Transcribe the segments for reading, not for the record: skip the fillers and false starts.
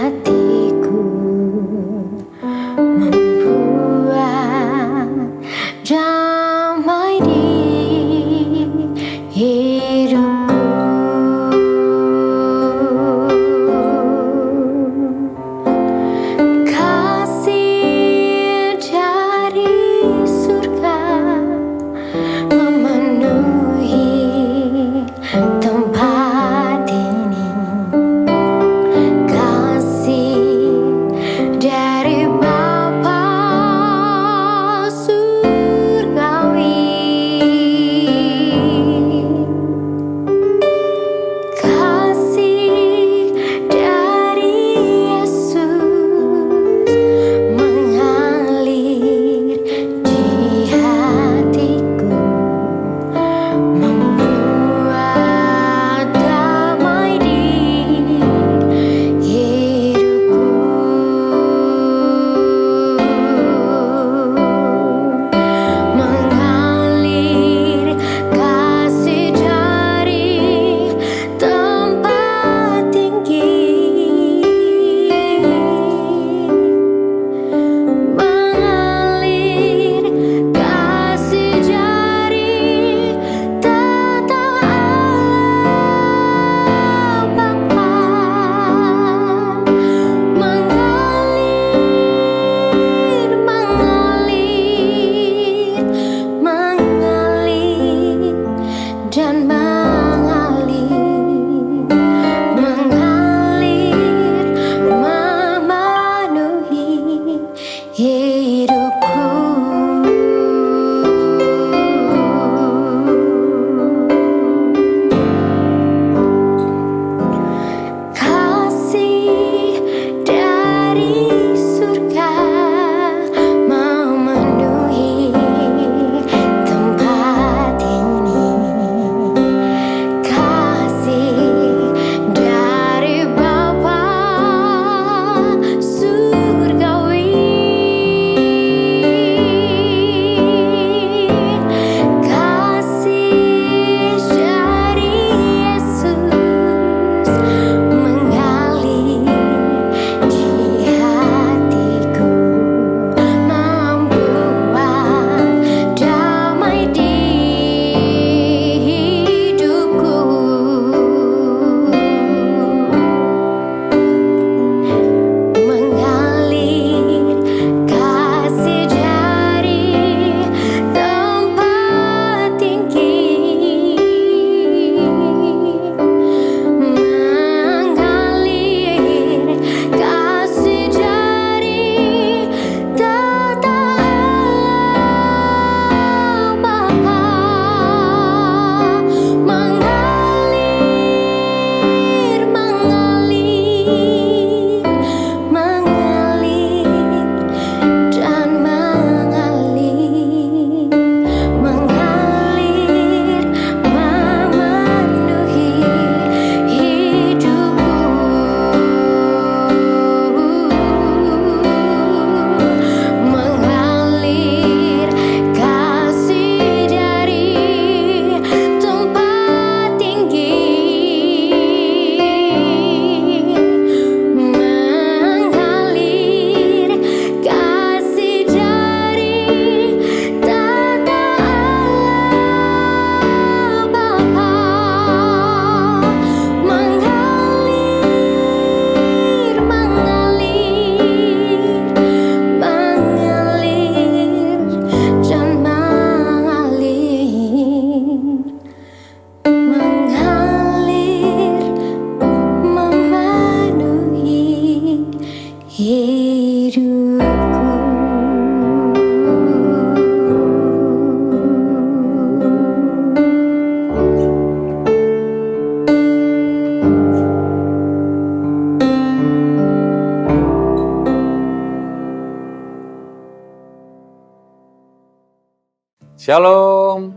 hatiku, membuat damai di hidupku. Kasih dari surga memenuhi tempat ini. Kasih dari Bapa surgawi. Kasih dari Yesus mengalir di hatiku, membuat damai di hidupku. Mengalir kasih dari tempat tinggi, mengalir kasih dari tata Allah Bapa, mengalir, mengalir dan mengalir, memenuhi hidupku. Kasih dari surga memenuhi tempat ini. Kasih dari Bapa surgawi. Kasih dari Yesus mengalir di hatiku, membuat damai di hidupku. Mengalir kasih dari tempat tinggi, mengalir kasih dari tata Allah Bapa, mengalir, mengalir dan mengalir, memenuhi hidupku. Mengalir kasih dari tempat tinggi, mengalir kasih dari tata Allah Bapa, mengalir, dan mengalir, memenuhi hidupku. Shalom,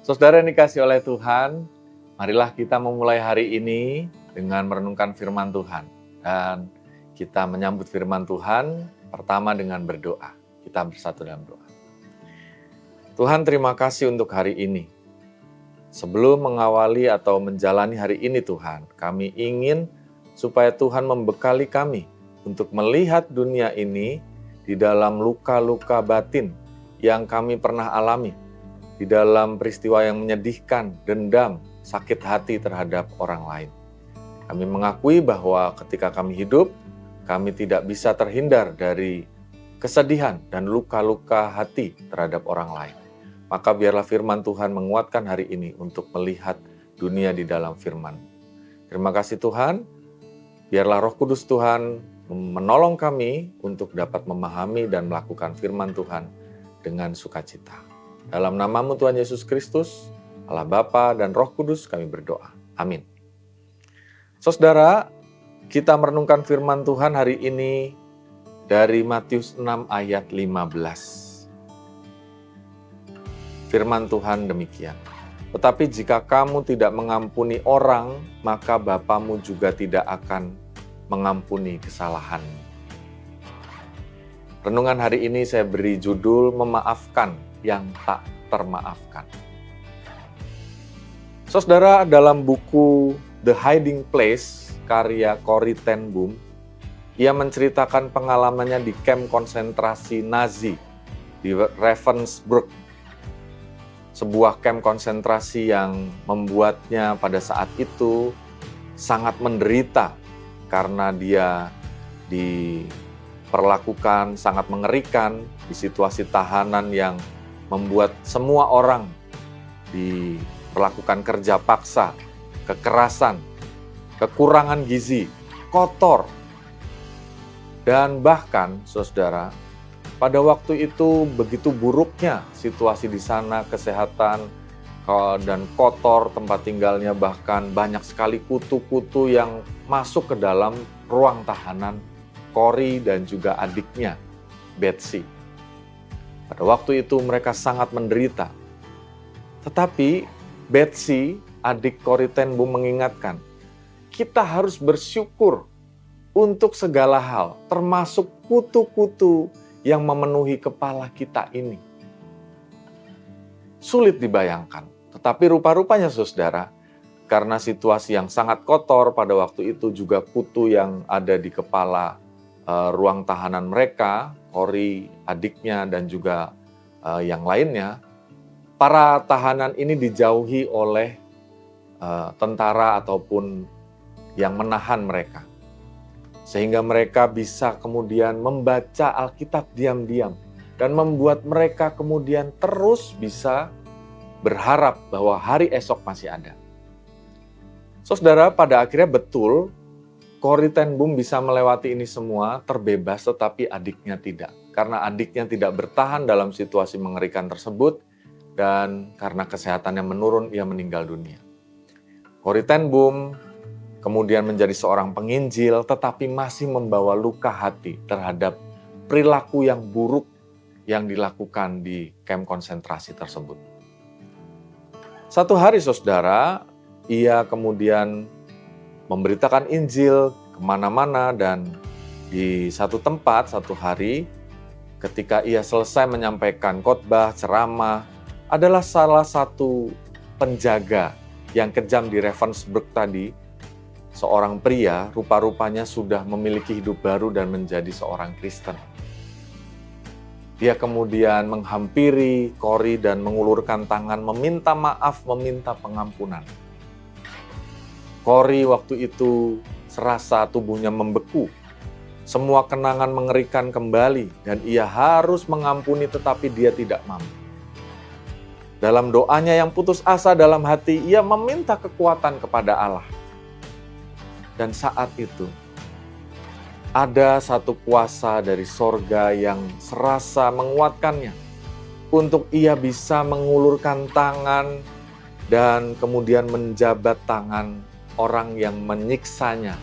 saudara yang dikasih oleh Tuhan. Marilah kita memulai hari ini dengan merenungkan firman Tuhan. Dan kita menyambut firman Tuhan pertama dengan berdoa. Kita bersatu dalam doa. Tuhan, terima kasih untuk hari ini. Sebelum mengawali atau menjalani hari ini Tuhan, kami ingin supaya Tuhan membekali kami untuk melihat dunia ini di dalam luka-luka batin yang kami pernah alami, di dalam peristiwa yang menyedihkan, dendam, sakit hati terhadap orang lain. Kami mengakui bahwa ketika kami hidup, kami tidak bisa terhindar dari kesedihan dan luka-luka hati terhadap orang lain. Maka biarlah firman Tuhan menguatkan hari ini untuk melihat dunia di dalam firman. Terima kasih Tuhan, biarlah Roh Kudus Tuhan menolong kami untuk dapat memahami dan melakukan firman Tuhan dengan sukacita. Dalam namamu Tuhan Yesus Kristus, Allah Bapa dan Roh Kudus kami berdoa. Amin. Saudara, kita merenungkan firman Tuhan hari ini dari Matius 6 ayat 15. Firman Tuhan demikian. Tetapi jika kamu tidak mengampuni orang, maka Bapamu juga tidak akan mengampuni kesalahanmu. Renungan hari ini saya beri judul Memaafkan yang tak termaafkan. Saudara, dalam buku The Hiding Place, karya Corrie ten Boom, ia menceritakan pengalamannya di kamp konsentrasi Nazi di Ravensbrück. Sebuah kamp konsentrasi yang membuatnya pada saat itu sangat menderita karena dia diperlakukan sangat mengerikan di situasi tahanan yang membuat semua orang diperlakukan kerja paksa, kekerasan, kekurangan gizi, kotor. Dan bahkan, saudara, pada waktu itu begitu buruknya situasi di sana, kesehatan dan kotor tempat tinggalnya, bahkan banyak sekali kutu-kutu yang masuk ke dalam ruang tahanan Corrie dan juga adiknya, Betsy. Pada waktu itu mereka sangat menderita. Tetapi Betsy, adik Corrie ten Boom mengingatkan, kita harus bersyukur untuk segala hal, termasuk kutu-kutu yang memenuhi kepala kita ini. Sulit dibayangkan, tetapi rupa-rupanya saudara, karena situasi yang sangat kotor pada waktu itu juga kutu yang ada di kepala ruang tahanan mereka, Corrie, adiknya dan juga yang lainnya, para tahanan ini dijauhi oleh tentara ataupun yang menahan mereka. Sehingga mereka bisa kemudian membaca Alkitab diam-diam dan membuat mereka kemudian terus bisa berharap bahwa hari esok masih ada. Saudara, pada akhirnya betul Corrie ten Boom bisa melewati ini semua terbebas, tetapi adiknya tidak. Karena adiknya tidak bertahan dalam situasi mengerikan tersebut dan karena kesehatannya menurun, ia meninggal dunia. Corrie ten Boom kemudian menjadi seorang penginjil, tetapi masih membawa luka hati terhadap perilaku yang buruk yang dilakukan di kamp konsentrasi tersebut. Satu hari saudara, ia kemudian memberitakan Injil kemana-mana dan di satu tempat, satu hari, ketika ia selesai menyampaikan khotbah, ceramah, adalah salah satu penjaga yang kejam di Ravensbrück tadi, seorang pria, rupa-rupanya sudah memiliki hidup baru dan menjadi seorang Kristen. Dia kemudian menghampiri Corrie dan mengulurkan tangan, meminta maaf, meminta pengampunan. Corrie waktu itu serasa tubuhnya membeku. Semua kenangan mengerikan kembali dan ia harus mengampuni tetapi dia tidak mampu. Dalam doanya yang putus asa dalam hati, ia meminta kekuatan kepada Allah. Dan saat itu, ada satu kuasa dari sorga yang serasa menguatkannya untuk ia bisa mengulurkan tangan dan kemudian menjabat tangan orang yang menyiksanya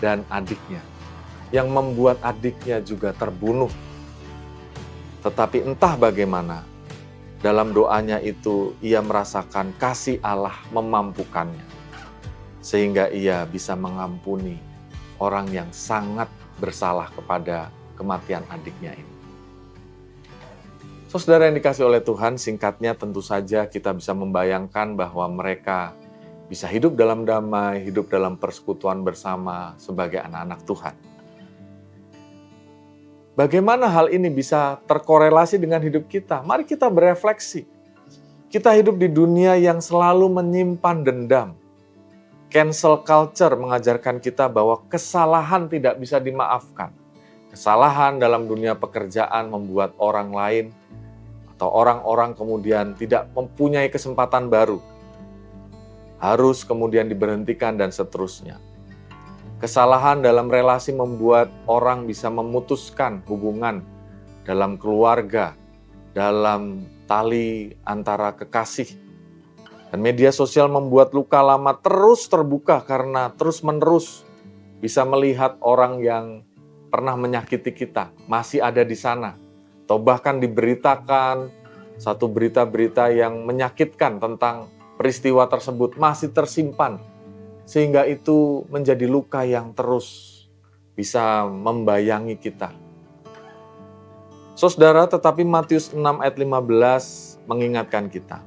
dan adiknya, yang membuat adiknya juga terbunuh. Tetapi entah bagaimana, dalam doanya itu ia merasakan kasih Allah memampukannya, sehingga ia bisa mengampuni orang yang sangat bersalah kepada kematian adiknya ini. Saudara yang dikasihi oleh Tuhan, singkatnya tentu saja kita bisa membayangkan bahwa mereka bisa hidup dalam damai, hidup dalam persekutuan bersama sebagai anak-anak Tuhan. Bagaimana hal ini bisa terkorelasi dengan hidup kita? Mari kita berefleksi. Kita hidup di dunia yang selalu menyimpan dendam. Cancel culture mengajarkan kita bahwa kesalahan tidak bisa dimaafkan. Kesalahan dalam dunia pekerjaan membuat orang lain atau orang-orang kemudian tidak mempunyai kesempatan baru. Harus kemudian diberhentikan dan seterusnya. Kesalahan dalam relasi membuat orang bisa memutuskan hubungan dalam keluarga, dalam tali antara kekasih. Dan media sosial membuat luka lama terus terbuka karena terus-menerus bisa melihat orang yang pernah menyakiti kita, masih ada di sana. Atau bahkan diberitakan satu berita-berita yang menyakitkan tentang peristiwa tersebut masih tersimpan. Sehingga itu menjadi luka yang terus bisa membayangi kita. Saudara, tetapi Matius 6 ayat 15 mengingatkan kita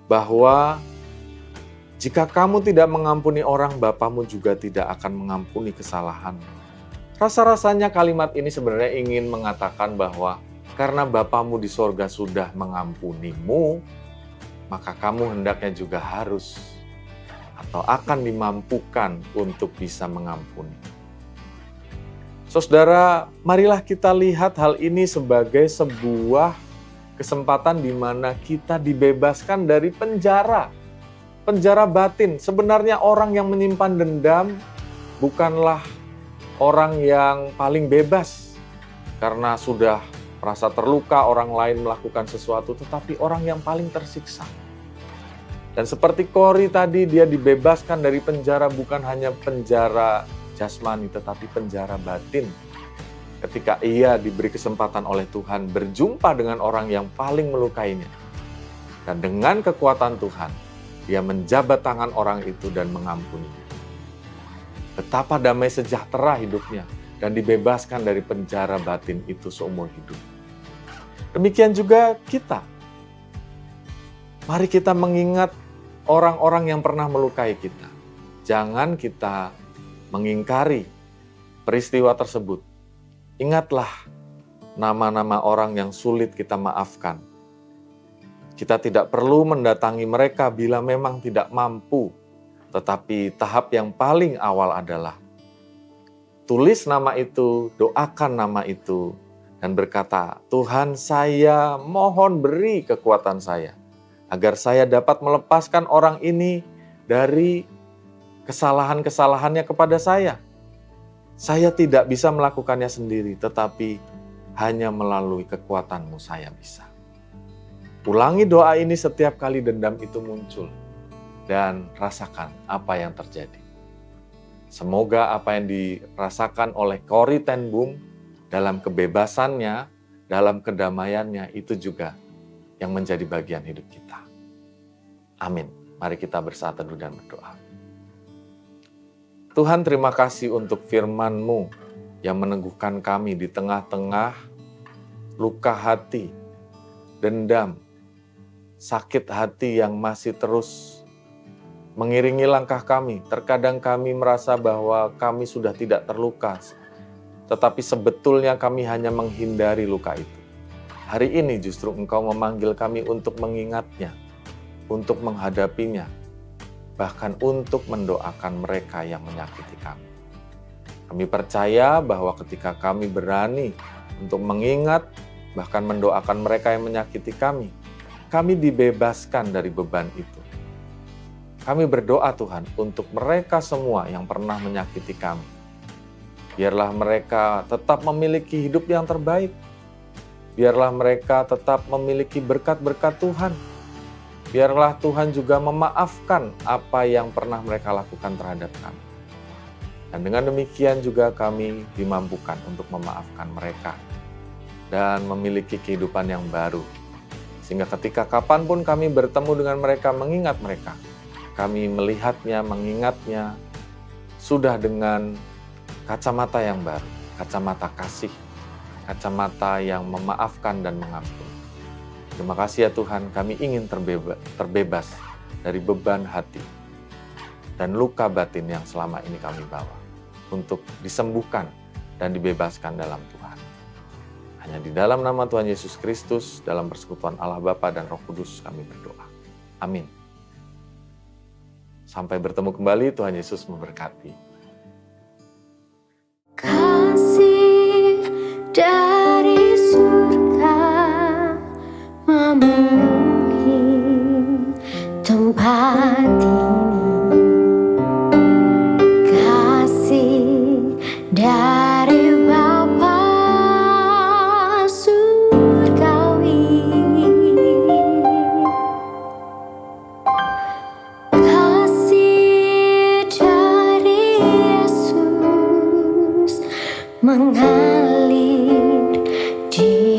bahwa jika kamu tidak mengampuni orang, Bapamu juga tidak akan mengampuni kesalahan. Rasa-rasanya kalimat ini sebenarnya ingin mengatakan bahwa karena Bapamu di sorga sudah mengampunimu, maka kamu hendaknya juga harus atau akan dimampukan untuk bisa mengampuni. Saudara, marilah kita lihat hal ini sebagai sebuah kesempatan di mana kita dibebaskan dari penjara. Penjara batin. Sebenarnya orang yang menyimpan dendam bukanlah orang yang paling bebas karena sudah merasa terluka orang lain melakukan sesuatu, tetapi orang yang paling tersiksa. Dan seperti Kori tadi, dia dibebaskan dari penjara bukan hanya penjara jasmani, tetapi penjara batin. Ketika ia diberi kesempatan oleh Tuhan berjumpa dengan orang yang paling melukainya. Dan dengan kekuatan Tuhan, dia menjabat tangan orang itu dan mengampuninya. Betapa damai sejahtera hidupnya dan dibebaskan dari penjara batin itu seumur hidup. Demikian juga kita. Mari kita mengingat orang-orang yang pernah melukai kita. Jangan kita mengingkari peristiwa tersebut. Ingatlah nama-nama orang yang sulit kita maafkan. Kita tidak perlu mendatangi mereka bila memang tidak mampu. Tetapi tahap yang paling awal adalah tulis nama itu, doakan nama itu, dan berkata, Tuhan, saya mohon beri kekuatan saya agar saya dapat melepaskan orang ini dari kesalahan-kesalahannya kepada saya. Saya tidak bisa melakukannya sendiri, tetapi hanya melalui kekuatan-Mu saya bisa. Ulangi doa ini setiap kali dendam itu muncul dan rasakan apa yang terjadi. Semoga apa yang dirasakan oleh Corrie ten Boom dalam kebebasannya, dalam kedamaiannya itu juga yang menjadi bagian hidup kita. Amin. Mari kita bersatu teduh dan berdoa. Tuhan, terima kasih untuk firman-Mu yang meneguhkan kami di tengah-tengah luka hati, dendam, sakit hati yang masih terus mengiringi langkah kami. Terkadang kami merasa bahwa kami sudah tidak terluka, tetapi sebetulnya kami hanya menghindari luka itu. Hari ini justru Engkau memanggil kami untuk mengingatnya, untuk menghadapinya, bahkan untuk mendoakan mereka yang menyakiti kami. Kami percaya bahwa ketika kami berani untuk mengingat, bahkan mendoakan mereka yang menyakiti kami dibebaskan dari beban itu. Kami berdoa Tuhan untuk mereka semua yang pernah menyakiti kami. Biarlah mereka tetap memiliki hidup yang terbaik. Biarlah mereka tetap memiliki berkat-berkat Tuhan. Biarlah Tuhan juga memaafkan apa yang pernah mereka lakukan terhadap kami. Dan dengan demikian juga kami dimampukan untuk memaafkan mereka dan memiliki kehidupan yang baru. Sehingga ketika kapanpun kami bertemu dengan mereka, mengingat mereka, kami melihatnya, mengingatnya, sudah dengan kacamata yang baru, kacamata kasih, kacamata yang memaafkan dan mengampuni. Terima kasih ya Tuhan, kami ingin terbebas dari beban hati dan luka batin yang selama ini kami bawa, untuk disembuhkan dan dibebaskan dalam Tuhan. Hanya di dalam nama Tuhan Yesus Kristus, dalam persekutuan Allah Bapa dan Roh Kudus kami berdoa. Amin. Sampai bertemu kembali, Tuhan Yesus memberkati. Kasih dari surga memenuhi tempat ini. Kasih dari Bapa surgawi. Kasih dari Yesus mengalir di